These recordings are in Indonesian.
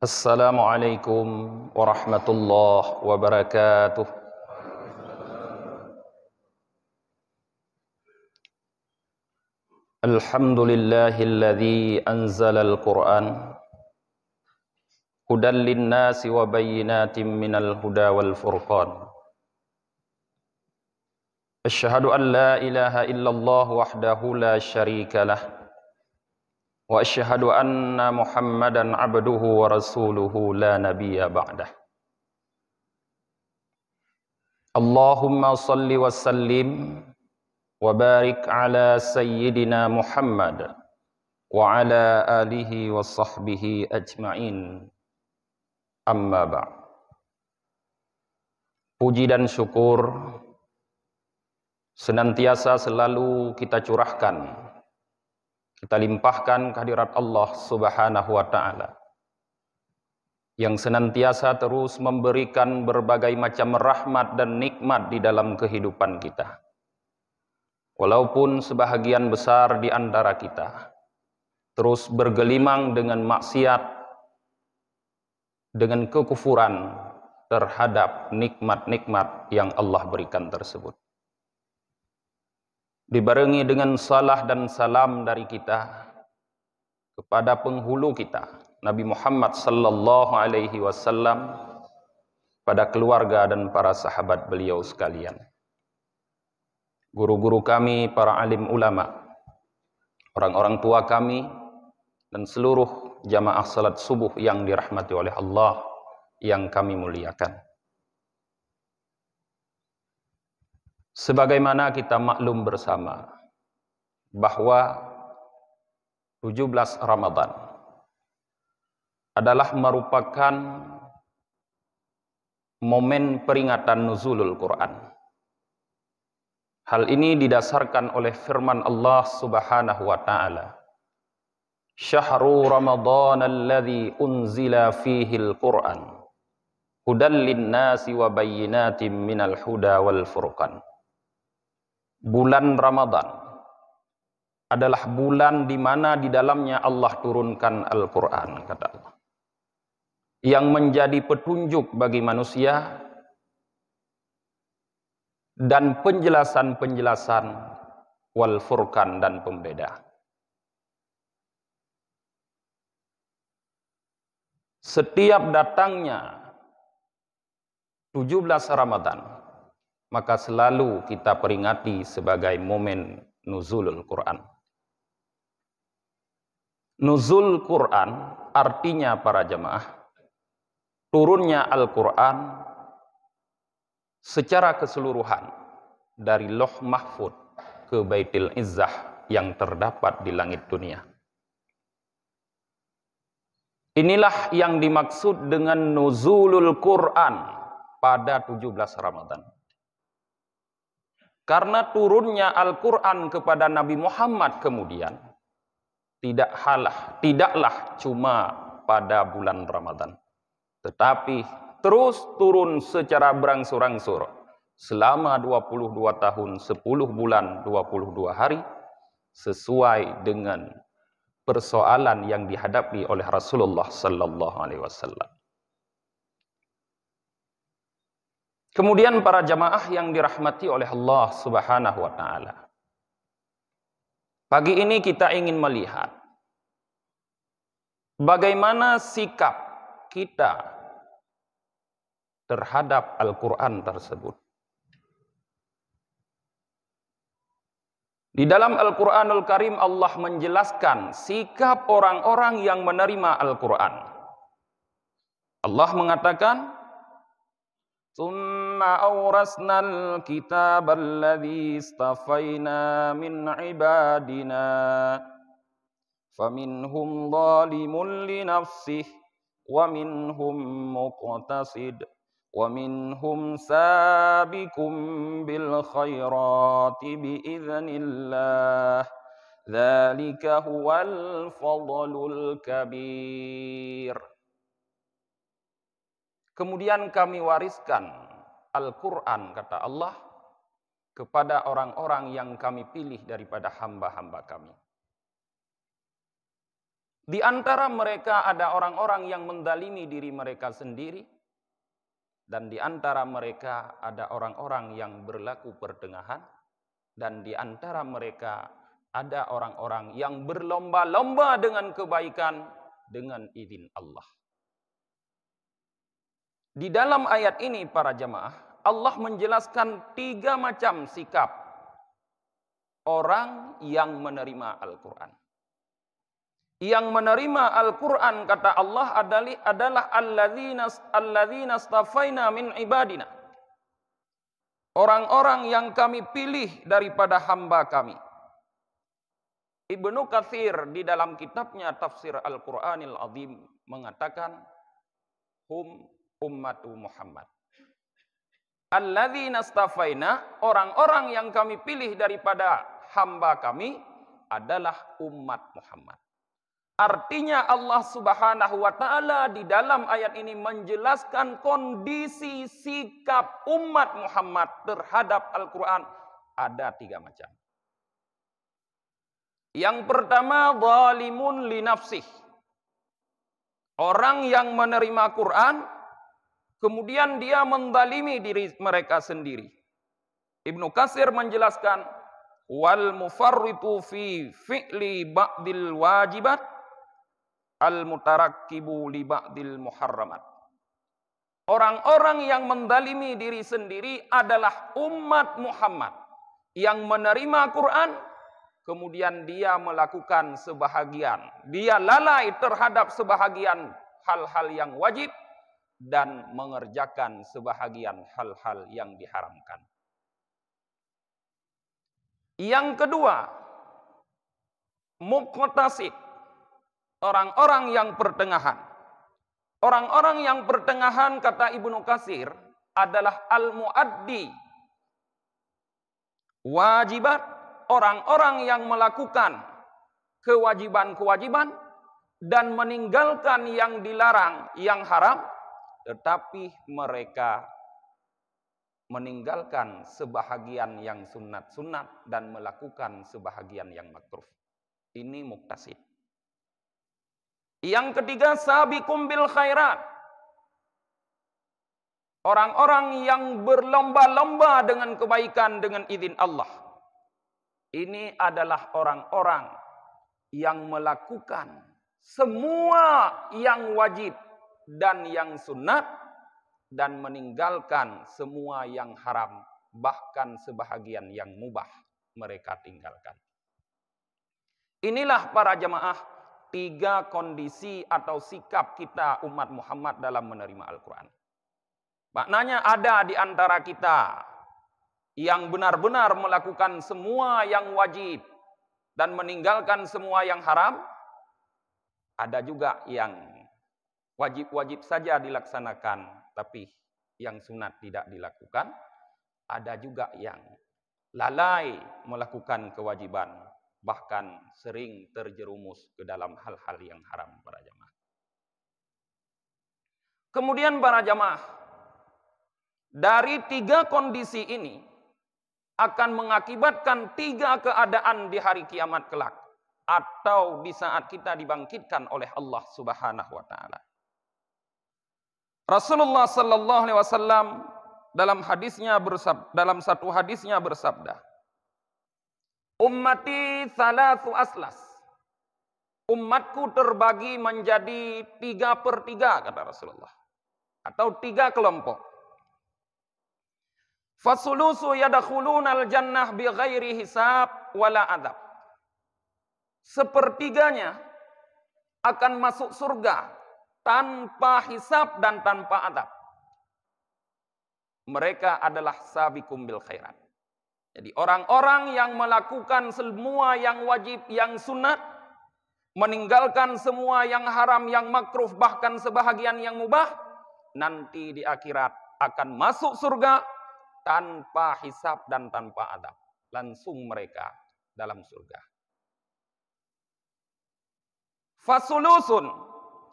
Assalamualaikum warahmatullahi wabarakatuh. Alhamdulillahilladzi anzalal Qur'an hudan linnasi wa bayyinatin minal huda wal furqan. Asyhadu an la ilaha illallah wahdahu la syarika lah wa asyhadu anna Muhammadan abduhu wa rasuluhu la nabiyya ba'dah. Allahumma salli wa sallim wa barik ala sayyidina Muhammad wa ala alihi wa sahbihi ajma'in. Amma ba'd. Puji dan syukur senantiasa selalu kita curahkan, kita limpahkan kehadirat Allah Subhanahu wa taala yang senantiasa terus memberikan berbagai macam rahmat dan nikmat di dalam kehidupan kita. Walaupun sebahagian besar di antara kita terus bergelimang dengan maksiat, dengan kekufuran terhadap nikmat-nikmat yang Allah berikan tersebut. Dibarengi dengan salah dan salam dari kita kepada penghulu kita, Nabi Muhammad sallallahu alaihi wasallam, pada keluarga dan para sahabat beliau sekalian. Guru-guru kami, para alim ulama, orang-orang tua kami, dan seluruh jamaah salat subuh yang dirahmati oleh Allah yang kami muliakan. Sebagaimana kita maklum bersama bahwa 17 Ramadan adalah merupakan momen peringatan nuzulul Quran. Hal ini didasarkan oleh firman Allah Subhanahu wa taala. Syahrul Ramadan alladzi unzila fihil Qur'an hudan linnasi wa bayyinatin minal huda wal furqan. Bulan Ramadan adalah bulan di mana di dalamnya Allah turunkan Al-Qur'an, kata Allah, yang menjadi petunjuk bagi manusia dan penjelasan-penjelasan wal furqan dan pembeda. Setiap datangnya 17 Ramadan, maka selalu kita peringati sebagai momen nuzulul Quran. Nuzul Quran artinya, para jemaah, turunnya Al-Quran secara keseluruhan dari Loh Mahfud ke Baitul Izzah yang terdapat di langit dunia. Inilah yang dimaksud dengan nuzulul Quran pada 17 Ramadan. Karena turunnya Al-Quran kepada Nabi Muhammad kemudian tidaklah cuma pada bulan Ramadan, tetapi terus turun secara berangsur-angsur selama 22 tahun, 10 bulan, 22 hari, sesuai dengan persoalan yang dihadapi oleh Rasulullah sallallahu alaihi wasallam. Kemudian para jamaah yang dirahmati oleh Allah Subhanahu wa taala, pagi ini kita ingin melihat bagaimana sikap kita terhadap Al-Quran tersebut. Di dalam Al-Quranul Karim Allah menjelaskan sikap orang-orang yang menerima Al-Quran. Allah mengatakan, "Tsumma awrasnal kitaba alladzi istafaina min ibadina faminhum zalimun li nafsihi wa minhum muqtasid wa minhum sabiqum bil khairati biiznillah dzalika huwal fadlul kabir." Kemudian kami wariskan Al-Quran, kata Allah, kepada orang-orang yang kami pilih daripada hamba-hamba kami. Di antara mereka ada orang-orang yang mendalimi diri mereka sendiri, dan di antara mereka ada orang-orang yang berlaku pertengahan, dan di antara mereka ada orang-orang yang berlomba-lomba dengan kebaikan dengan izin Allah. Di dalam ayat ini para jamaah, Allah menjelaskan 3 macam sikap orang yang menerima Al-Quran. Yang menerima Al-Quran, kata Allah, adalah alladzina astafaina min ibadina. Orang-orang yang kami pilih daripada hamba kami. Ibnu Katsir di dalam kitabnya Tafsir Al-Quranil Azim mengatakan, hum ummatu Muhammad. Alladzina astafaina, orang-orang yang kami pilih daripada hamba kami adalah umat Muhammad. Artinya Allah Subhanahu wa taala di dalam ayat ini menjelaskan kondisi sikap umat Muhammad terhadap Al-Quran ada 3 macam. Yang pertama, zalimun li nafsih. Orang yang menerima Quran, kemudian dia menzalimi diri mereka sendiri. Ibnu Katsir menjelaskan, wal mufarritu fi fi'li ba'dil wajibat al-mutarakkibu li ba'dil muharramat. Orang-orang yang mendalimi diri sendiri adalah umat Muhammad yang menerima Quran, kemudian dia melakukan sebahagian, dia lalai terhadap sebahagian hal-hal yang wajib dan mengerjakan sebahagian hal-hal yang diharamkan. Yang kedua, muqtasid. Orang-orang yang pertengahan. Orang-orang yang pertengahan, kata Ibnu Katsir, adalah al-muaddi wajibat, orang-orang yang melakukan kewajiban-kewajiban dan meninggalkan yang dilarang, yang haram, tetapi mereka meninggalkan sebahagian yang sunat-sunat dan melakukan sebahagian yang makruh. Ini muqtasid. Yang ketiga, sabiqum bil khairat. Orang-orang yang berlomba-lomba dengan kebaikan dengan izin Allah. Ini adalah orang-orang yang melakukan semua yang wajib dan yang sunat dan meninggalkan semua yang haram, bahkan sebahagian yang mubah mereka tinggalkan. Inilah para jamaah 3 kondisi atau sikap kita umat Muhammad dalam menerima Al-Quran. Maknanya ada di antara kita yang benar-benar melakukan semua yang wajib dan meninggalkan semua yang haram. Ada juga yang wajib-wajib saja dilaksanakan, tapi yang sunat tidak dilakukan. Ada juga yang lalai melakukan kewajiban, bahkan sering terjerumus ke dalam hal-hal yang haram para jamaah. Kemudian para jamaah, dari 3 kondisi ini akan mengakibatkan 3 keadaan di hari kiamat kelak, atau di saat kita dibangkitkan oleh Allah Subhanahu wa taala. Rasulullah sallallahu alaihi wasallam dalam satu hadisnya bersabda, ummati salatu aslas. Umatku terbagi menjadi 3/3, kata Rasulullah. Atau 3 kelompok. Fasulusu yadkhulunal jannah bighairi hisab wala adab. Sepertiganya akan masuk surga tanpa hisab dan tanpa adab. Mereka adalah sabiqum bil khairat. Jadi orang-orang yang melakukan semua yang wajib, yang sunat, meninggalkan semua yang haram, yang makruh, bahkan sebahagian yang mubah, nanti di akhirat akan masuk surga tanpa hisab dan tanpa adab. Langsung mereka dalam surga. Fasulusun,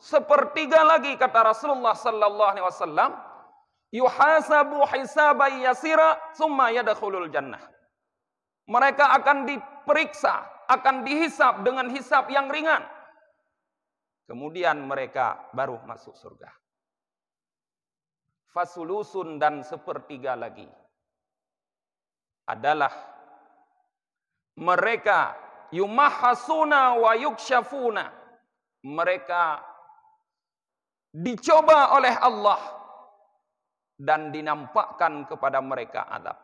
sepertiga lagi kata Rasulullah sallallahu alaihi wasallam, yuhasabu hisaban yasira summa yadkhulul jannah. Mereka akan diperiksa, akan dihisab dengan hisab yang ringan. Kemudian mereka baru masuk surga. Fasulusun, dan sepertiga lagi adalah mereka yumahhasuna wa yuksyafuna. Mereka dicoba oleh Allah dan dinampakkan kepada mereka azab.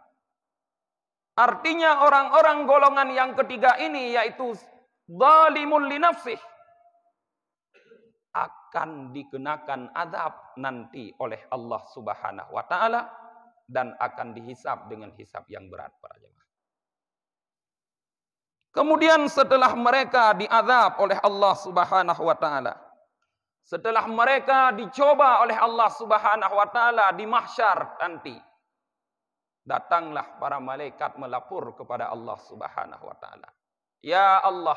Artinya orang-orang golongan yang ketiga ini, yaitu zalimun li nafsih, akan dikenakan azab nanti oleh Allah Subhanahu wa taala dan akan dihisab dengan hisab yang berat para jemaah. Kemudian setelah mereka diazab oleh Allah Subhanahu wa taala, setelah mereka dicoba oleh Allah Subhanahu wa taala di mahsyar nanti, datanglah para malaikat melapor kepada Allah Subhanahu wa taala. Ya Allah,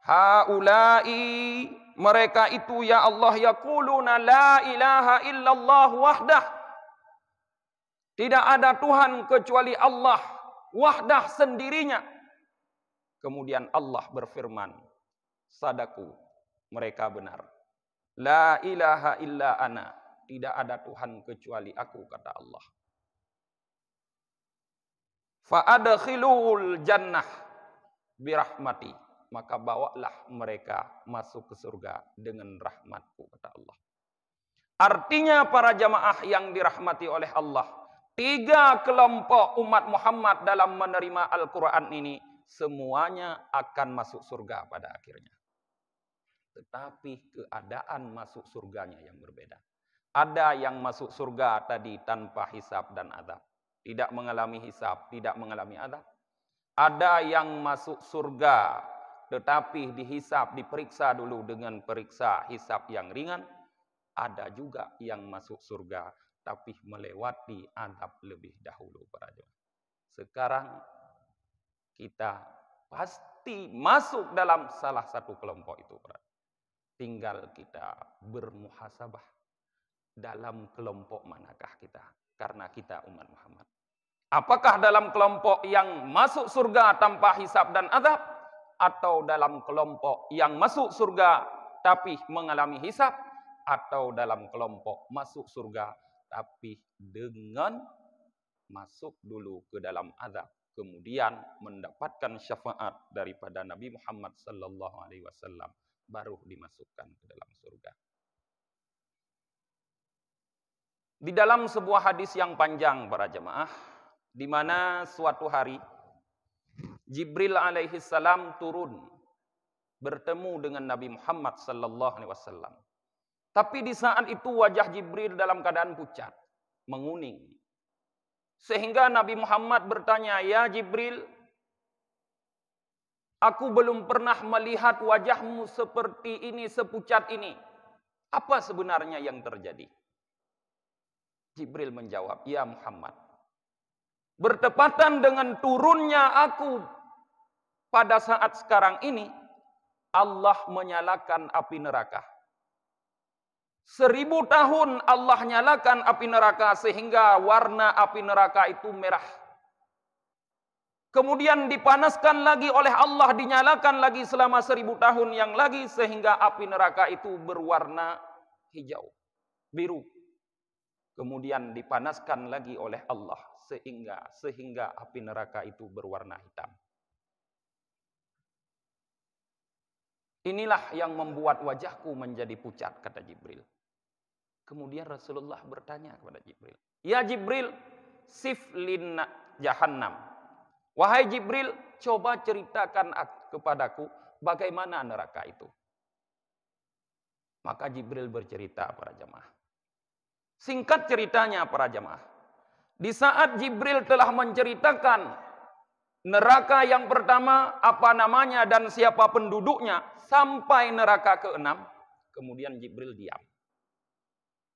haula'i, mereka itu ya Allah, yaquluna la ilaha illallah wahdah. Tidak ada Tuhan kecuali Allah wahdah, sendirinya. Kemudian Allah berfirman, sadaku, mereka benar. La ilaha illa ana, tidak ada Tuhan kecuali aku, kata Allah. Fa adkhilul jannah birahmati, maka bawalah mereka masuk ke surga dengan rahmatku, kata Allah. Artinya para jamaah yang dirahmati oleh Allah, 3 kelompok umat Muhammad dalam menerima Al-Quran ini semuanya akan masuk surga pada akhirnya. Tetapi keadaan masuk surganya yang berbeda. Ada yang masuk surga tadi tanpa hisab dan azab, tidak mengalami hisab, tidak mengalami azab. Ada yang masuk surga tetapi dihisab, diperiksa dulu dengan periksa hisab yang ringan. Ada juga yang masuk surga tapi melewati azab lebih dahulu para jemaah. Sekarang kita pasti masuk dalam salah satu kelompok itu. Tinggal kita bermuhasabah dalam kelompok manakah kita. Karena kita umat Muhammad. Apakah dalam kelompok yang masuk surga tanpa hisab dan azab, atau dalam kelompok yang masuk surga tapi mengalami hisab, atau dalam kelompok masuk surga tapi dengan masuk dulu ke dalam azab, kemudian mendapatkan syafaat daripada Nabi Muhammad sallallahu alaihi wasallam, baru dimasukkan ke dalam surga. Di dalam sebuah hadis yang panjang para jemaah, di mana suatu hari Jibril alaihi salam turun bertemu dengan Nabi Muhammad sallallahu alaihi wasallam. Tapi di saat itu wajah Jibril dalam keadaan pucat, menguning. Sehingga Nabi Muhammad bertanya, "Ya Jibril, aku belum pernah melihat wajahmu seperti ini, sepucat ini. Apa sebenarnya yang terjadi?" Jibril menjawab, "Ya Muhammad, bertepatan dengan turunnya aku pada saat sekarang ini, Allah menyalakan api neraka. 1000 tahun Allah nyalakan api neraka sehingga warna api neraka itu merah. Kemudian dipanaskan lagi oleh Allah, dinyalakan lagi selama 1000 tahun yang lagi sehingga api neraka itu berwarna hijau, biru. Kemudian dipanaskan lagi oleh Allah sehingga api neraka itu berwarna hitam. Inilah yang membuat wajahku menjadi pucat," kata Jibril. Kemudian Rasulullah bertanya kepada Jibril, "Ya Jibril, siflin jahannam." Wahai Jibril, coba ceritakan kepadaku bagaimana neraka itu. Maka Jibril bercerita para jemaah. Singkat ceritanya para jemaah, di saat Jibril telah menceritakan neraka yang pertama, apa namanya dan siapa penduduknya, sampai neraka ke-6, kemudian Jibril diam.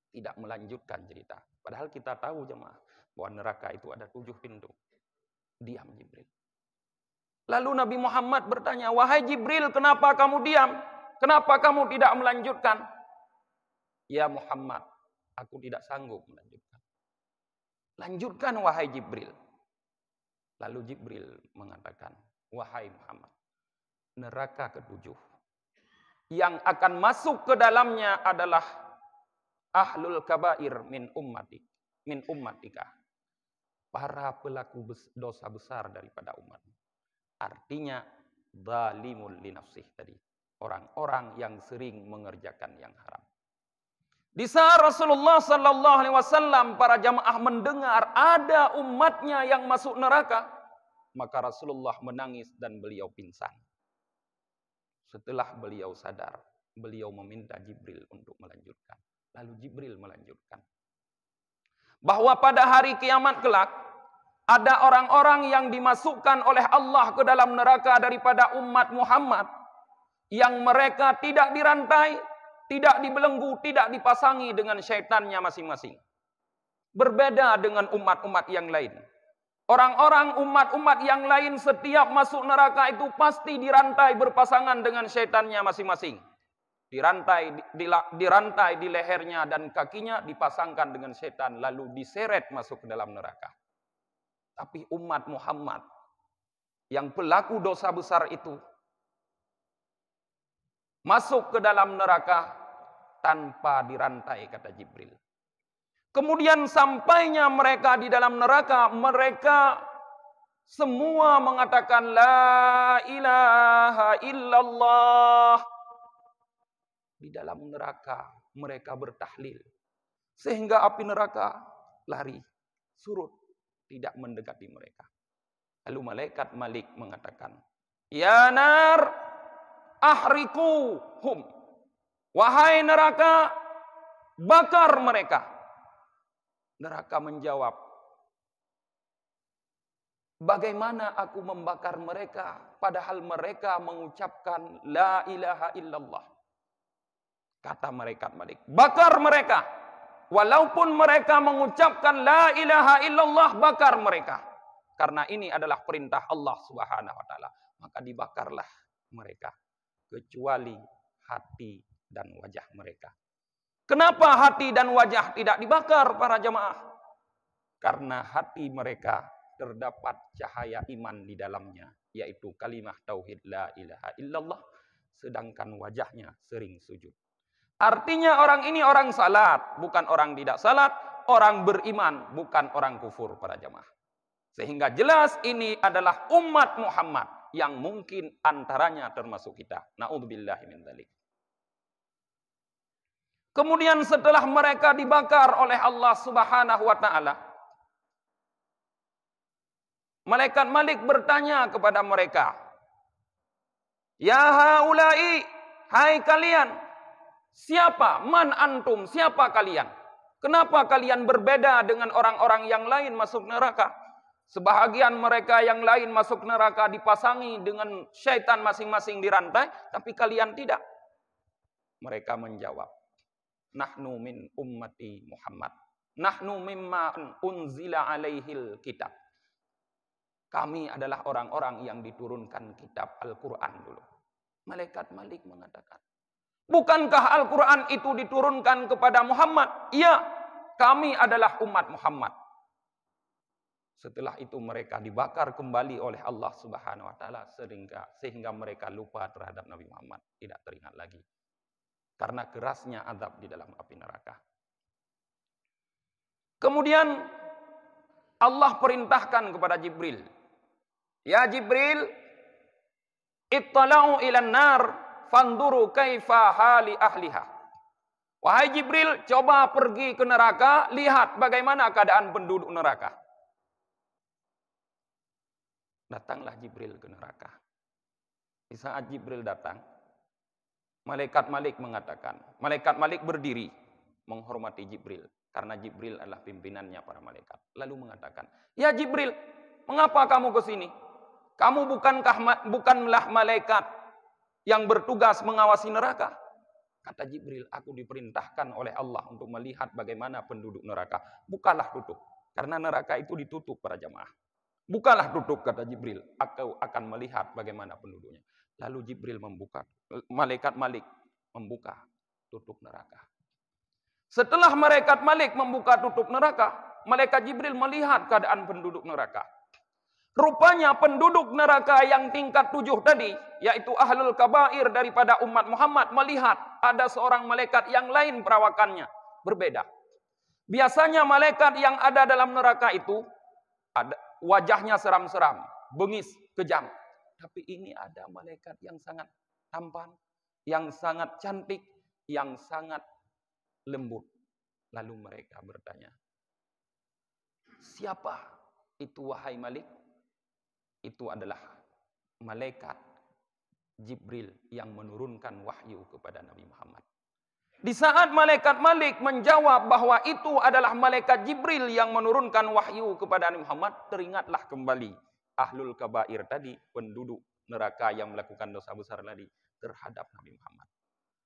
Tidak melanjutkan cerita. Padahal kita tahu jemaah bahwa neraka itu ada 7 pintu. Diam Jibril. Lalu Nabi Muhammad bertanya, "Wahai Jibril, kenapa kamu diam? Kenapa kamu tidak melanjutkan?" "Ya Muhammad, aku tidak sanggup melanjutkan." "Lanjutkan wahai Jibril." Lalu Jibril mengatakan, "Wahai Muhammad, neraka ke-7 yang akan masuk ke dalamnya adalah ahlul kabair min ummatika. Para pelaku dosa besar daripada umat. Artinya zalimul li nafsih tadi. Orang-orang yang sering mengerjakan yang haram. Di saat Rasulullah sallallahu alaihi wasallam para jamaah mendengar ada umatnya yang masuk neraka, maka Rasulullah menangis dan beliau pingsan. Setelah beliau sadar, beliau meminta Jibril untuk melanjutkan. Lalu Jibril melanjutkan. Bahwa pada hari kiamat kelak, ada orang-orang yang dimasukkan oleh Allah ke dalam neraka daripada umat Muhammad. Yang mereka tidak dirantai, tidak dibelenggu, tidak dipasangi dengan syaitannya masing-masing. Berbeda dengan umat-umat yang lain. Orang-orang umat-umat yang lain setiap masuk neraka itu pasti dirantai berpasangan dengan syaitannya masing-masing. Dirantai di lehernya dan kakinya dipasangkan dengan syaitan lalu diseret masuk ke dalam neraka. Tapi umat Muhammad yang pelaku dosa besar itu masuk ke dalam neraka tanpa dirantai, kata Jibril. Kemudian sampainya mereka di dalam neraka, mereka semua mengatakan la ilaha illallah. Di dalam neraka mereka bertahlil. Sehingga api neraka lari, surut, tidak mendekati mereka. Lalu malaikat Malik mengatakan, ya nar, ahrikuhum. Wahai neraka, bakar mereka. Neraka menjawab, bagaimana aku membakar mereka padahal mereka mengucapkan la ilaha illallah. Kata malaikat Malik, bakar mereka. Walaupun mereka mengucapkan la ilaha illallah, bakar mereka. Karena ini adalah perintah Allah Subhanahu wa taala. Maka dibakarlah mereka kecuali hati dan wajah mereka. Kenapa hati dan wajah tidak dibakar para jemaah? Karena hati mereka terdapat cahaya iman di dalamnya, yaitu kalimat tauhid la ilaha illallah, sedangkan wajahnya sering sujud. Artinya orang ini orang salat, bukan orang tidak salat, orang beriman, bukan orang kufur para jemaah. Sehingga jelas ini adalah umat Muhammad yang mungkin antaranya termasuk kita. Na'udzubillahi min dzalik. Kemudian setelah mereka dibakar oleh Allah Subhanahu wa taala, malaikat Malik bertanya kepada mereka, ya haulai, hai kalian, siapa? Man antum, siapa kalian? Kenapa kalian berbeda dengan orang-orang yang lain masuk neraka? Sebahagian mereka yang lain masuk neraka dipasangi dengan syaitan masing-masing dirantai, tapi kalian tidak. Mereka menjawab, nahnu min ummati Muhammad. Nahnu mimman unzila alaihil kitab. Kami adalah orang-orang yang diturunkan kitab Al-Quran dulu. Malaikat Malik mengatakan, bukankah Al-Quran itu diturunkan kepada Muhammad? Iya, kami adalah umat Muhammad. Setelah itu mereka dibakar kembali oleh Allah Subhanahu wa taala sehingga mereka lupa terhadap Nabi Muhammad, tidak teringat lagi. Karena kerasnya azab di dalam api neraka. Kemudian Allah perintahkan kepada Jibril, ya Jibril, ittala'u ilan nar fanduru kaifa hali ahliha. Wahai Jibril, coba pergi ke neraka, lihat bagaimana keadaan penduduk neraka. Datanglah Jibril ke neraka. Di saat Jibril datang, malaikat Malik mengatakan, malaikat Malik berdiri menghormati Jibril karena Jibril adalah pimpinannya para malaikat. Lalu mengatakan, ya Jibril, mengapa kamu ke sini? Kamu bukanlah malaikat yang bertugas mengawasi neraka? Kata Jibril, aku diperintahkan oleh Allah untuk melihat bagaimana penduduk neraka. Bukalah tutup, karena neraka itu ditutup para jamaah. Bukalah tutup, kata Jibril, aku akan melihat bagaimana penduduknya. Lalu Jibril membuka, malaikat Malik membuka tutup neraka. Setelah malaikat Malik membuka tutup neraka, malaikat Jibril melihat keadaan penduduk neraka. Rupanya penduduk neraka yang tingkat 7 tadi, yaitu ahlul kabair daripada umat Muhammad, melihat ada seorang malaikat yang lain perawakannya, berbeda. Biasanya malaikat yang ada dalam neraka itu, ada wajahnya seram-seram, bengis, kejam. Tapi ini ada malaikat yang sangat tampan, yang sangat cantik, yang sangat lembut. Lalu mereka bertanya, siapa itu wahai Malik? Itu adalah malaikat Jibril yang menurunkan wahyu kepada Nabi Muhammad. Di saat malaikat Malik menjawab bahwa itu adalah malaikat Jibril yang menurunkan wahyu kepada Nabi Muhammad, teringatlah kembali ahlul kabair tadi, penduduk neraka yang melakukan dosa besar tadi terhadap Nabi Muhammad.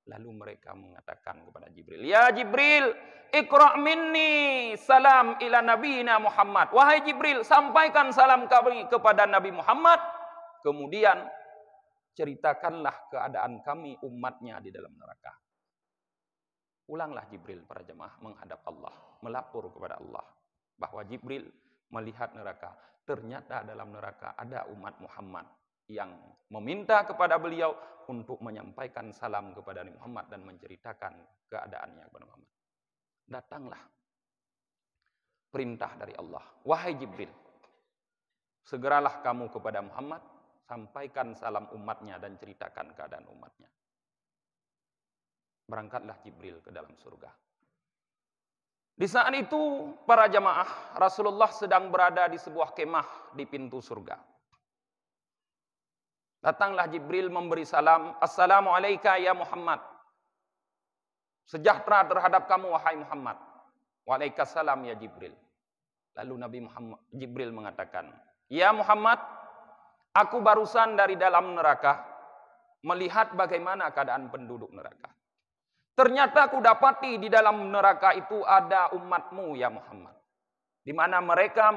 Lalu mereka mengatakan kepada Jibril, ya Jibril, iqra' minni salam ila nabiyina Muhammad. Wahai Jibril, sampaikan salam kami kepada Nabi Muhammad. Kemudian ceritakanlah keadaan kami umatnya di dalam neraka. Ulanglah Jibril para jemaah menghadap Allah, melapor kepada Allah bahwa Jibril melihat neraka. Ternyata dalam neraka ada umat Muhammad yang meminta kepada beliau untuk menyampaikan salam kepada Nabi Muhammad dan menceritakan keadaannya kepada Muhammad. Datanglah perintah dari Allah. Wahai Jibril, segeralah kamu kepada Muhammad, sampaikan salam umatnya dan ceritakan keadaan umatnya. Berangkatlah Jibril ke dalam surga. Di saat itu para jamaah, Rasulullah sedang berada di sebuah kemah di pintu surga. Datanglah Jibril memberi salam, Assalamualaikum ya Muhammad. Sejahtera terhadap kamu wahai Muhammad. Waalaikumsalam ya Jibril. Lalu Jibril mengatakan, ya Muhammad, aku barusan dari dalam neraka melihat bagaimana keadaan penduduk neraka. Ternyata aku dapati di dalam neraka itu ada umatmu ya Muhammad. Di mana mereka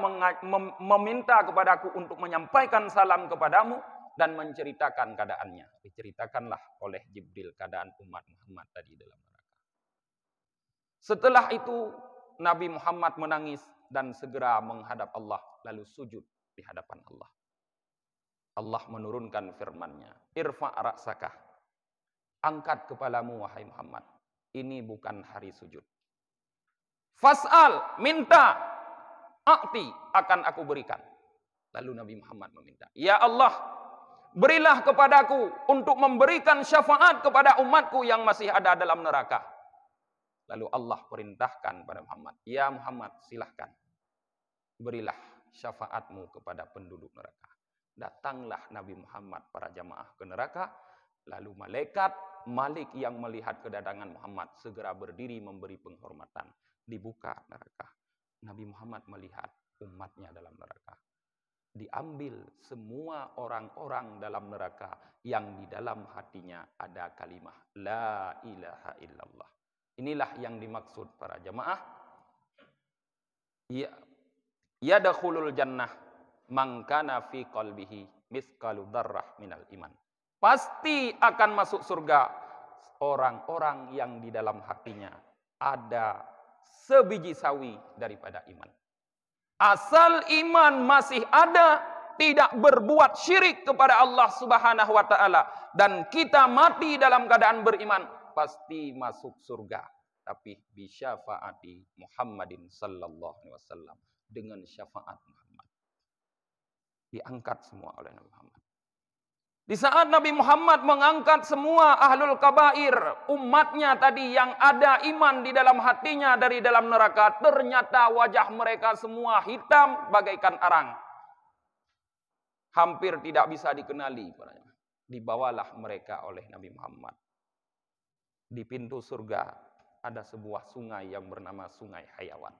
meminta kepadaku untuk menyampaikan salam kepadamu dan menceritakan keadaannya. Diceritakanlah oleh Jibril keadaan umat Muhammad tadi dalam neraka. Setelah itu Nabi Muhammad menangis dan segera menghadap Allah, lalu sujud di hadapan Allah. Allah menurunkan firman-Nya, irfa' ra'saka, angkat kepalamu wahai Muhammad. Ini bukan hari sujud. Fas'al, minta, a'ti, akan aku berikan. Lalu Nabi Muhammad meminta, ya Allah, berilah kepadaku untuk memberikan syafaat kepada umatku yang masih ada dalam neraka. Lalu Allah perintahkan kepada Muhammad, ya Muhammad, silahkan berilah syafaatmu kepada penduduk neraka. Datanglah Nabi Muhammad para jamaah ke neraka. Lalu malaikat Malik yang melihat kedatangan Muhammad segera berdiri memberi penghormatan. Dibuka neraka. Nabi Muhammad melihat umatnya dalam neraka. Diambil semua orang-orang dalam neraka yang di dalam hatinya ada kalimah la ilaha illallah. Inilah yang dimaksud para jamaah. Yadkhulul jannah man kana fi qalbihi mithqalu dzarrah minal iman. Pasti akan masuk surga orang-orang yang di dalam hatinya ada sebiji sawi daripada iman. Asal iman masih ada, tidak berbuat syirik kepada Allah Subhanahu wa taala dan kita mati dalam keadaan beriman, pasti masuk surga. Tapi bi syafaati Muhammadin sallallahu alaihi wasallam, dengan syafaat Muhammad. Diangkat semua oleh Nabi Muhammad. Di saat Nabi Muhammad mengangkat semua ahlul kabair, umatnya tadi yang ada iman di dalam hatinya dari dalam neraka, ternyata wajah mereka semua hitam bagaikan arang. Hampir tidak bisa dikenali. Dibawalah mereka oleh Nabi Muhammad. Di pintu surga ada sebuah sungai yang bernama Sungai Hayawan.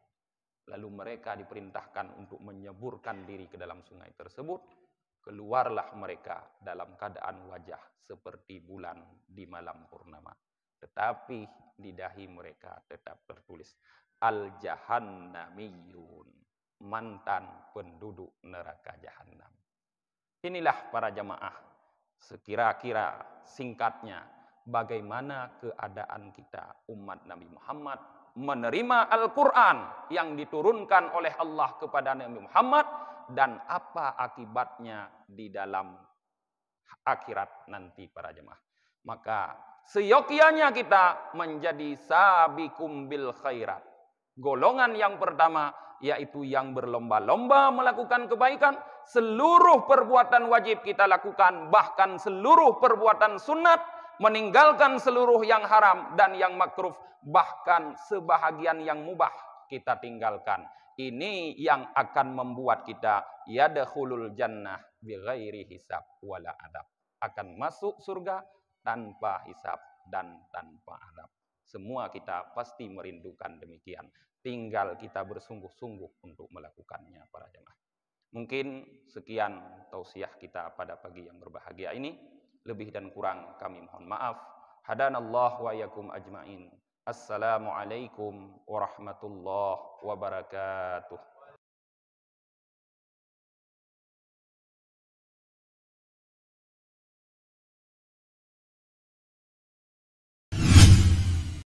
Lalu mereka diperintahkan untuk menyeburkan diri ke dalam sungai tersebut. Keluarlah mereka dalam keadaan wajah seperti bulan di malam purnama. Tetapi di dahi mereka tetap tertulis Al-Jahannamiyun, mantan penduduk neraka Jahannam. Inilah para jamaah, sekira-kira singkatnya bagaimana keadaan kita umat Nabi Muhammad menerima Al-Quran yang diturunkan oleh Allah kepada Nabi Muhammad, dan apa akibatnya di dalam akhirat nanti para jemaah. Maka seyogyanya kita menjadi sabiqum bil khairat. Golongan yang pertama yaitu yang berlomba-lomba melakukan kebaikan. Seluruh perbuatan wajib kita lakukan, bahkan seluruh perbuatan sunat, meninggalkan seluruh yang haram dan yang makruh, bahkan sebahagian yang mubah kita tinggalkan. Ini yang akan membuat kita yadkhulul jannah bighairi hisab wala adab. Akan masuk surga tanpa hisab dan tanpa adab. Semua kita pasti merindukan demikian. Tinggal kita bersungguh-sungguh untuk melakukannya para jemaah. Mungkin sekian tausiah kita pada pagi yang berbahagia ini. Lebih dan kurang kami mohon maaf. Hadanallah wa yakum ajmain. Assalamualaikum warahmatullahi wabarakatuh.